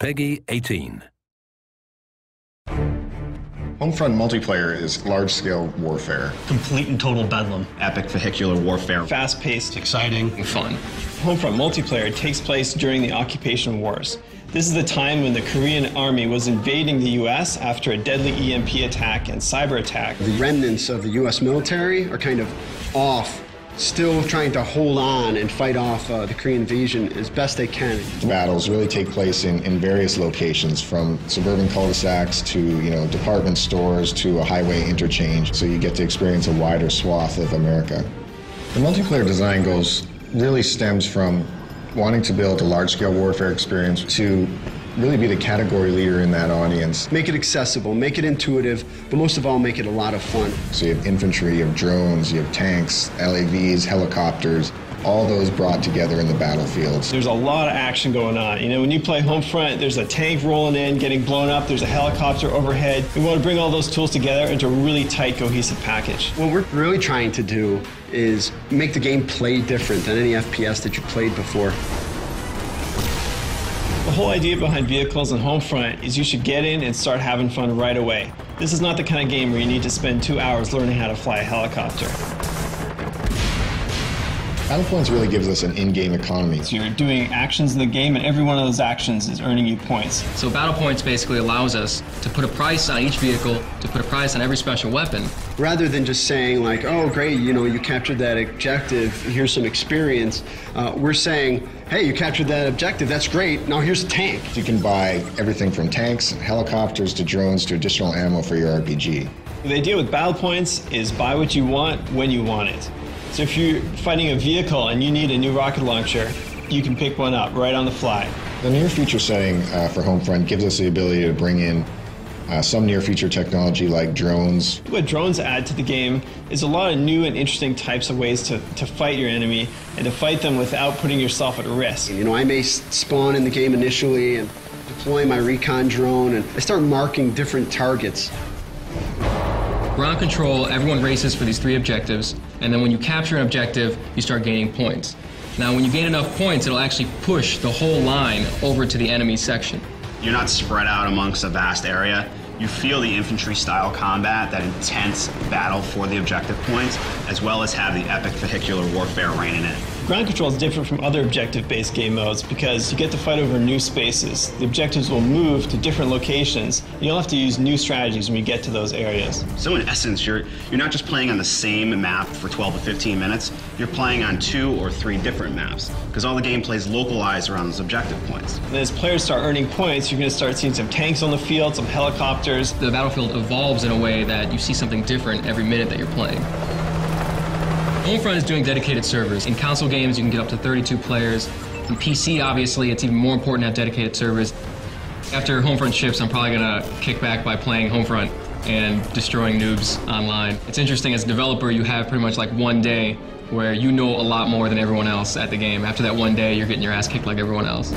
PEGI 18. Homefront multiplayer is large-scale warfare. Complete and total bedlam. Epic vehicular warfare. Fast-paced, exciting, and fun. Homefront multiplayer takes place during the occupation wars. This is the time when the Korean army was invading the U.S. after a deadly EMP attack and cyber attack. The remnants of the U.S. military are kind of off, still trying to hold on and fight off the Korean invasion as best they can. The battles really take place in various locations, from suburban cul-de-sacs to department stores to a highway interchange, so you get to experience a wider swath of America. The multiplayer design goals really stems from wanting to build a large-scale warfare experience to really be the category leader in that audience. Make it accessible, make it intuitive, but most of all, make it a lot of fun. So you have infantry, you have drones, you have tanks, LAVs, helicopters, all those brought together in the battlefields. There's a lot of action going on. When you play Homefront, there's a tank rolling in, getting blown up, there's a helicopter overhead. We want to bring all those tools together into a really tight, cohesive package. What we're really trying to do is make the game play different than any FPS that you played before. The whole idea behind vehicles and Homefront is you should get in and start having fun right away. This is not the kind of game where you need to spend 2 hours learning how to fly a helicopter. Battlepoints really gives us an in-game economy. So you're doing actions in the game, and every one of those actions is earning you points. So Battlepoints basically allows us to put a price on each vehicle, to put a price on every special weapon. Rather than just saying like, oh great, you captured that objective, here's some experience, we're saying, hey, you captured that objective, that's great, now here's a tank. You can buy everything from tanks, helicopters, to drones, to additional ammo for your RPG. The idea with Battlepoints is buy what you want when you want it. So if you're fighting a vehicle and you need a new rocket launcher, you can pick one up right on the fly. The near-future setting for Homefront gives us the ability to bring in some near-future technology like drones. What drones add to the game is a lot of new and interesting types of ways to fight your enemy and to fight them without putting yourself at risk. I may spawn in the game initially and deploy my recon drone, and I start marking different targets. Ground control, everyone races for these 3 objectives, and then when you capture an objective, you start gaining points. Now, when you gain enough points, it'll actually push the whole line over to the enemy section. You're not spread out amongst a vast area. You feel the infantry-style combat, that intense battle for the objective points, as well as have the epic vehicular warfare reigning in. Ground control is different from other objective-based game modes because you get to fight over new spaces. The objectives will move to different locations, and you'll have to use new strategies when you get to those areas. So in essence, you're not just playing on the same map for 12 to 15 minutes, you're playing on 2 or 3 different maps, because all the gameplay is localized around those objective points. And as players start earning points, you're going to start seeing some tanks on the field, some helicopters. The battlefield evolves in a way that you see something different every minute that you're playing. Homefront is doing dedicated servers. In console games, you can get up to 32 players. In PC, obviously, it's even more important to have dedicated servers. After Homefront ships, I'm probably going to kick back by playing Homefront and destroying noobs online. It's interesting, as a developer, you have pretty much like one day where you know a lot more than everyone else at the game. After that one day, you're getting your ass kicked like everyone else.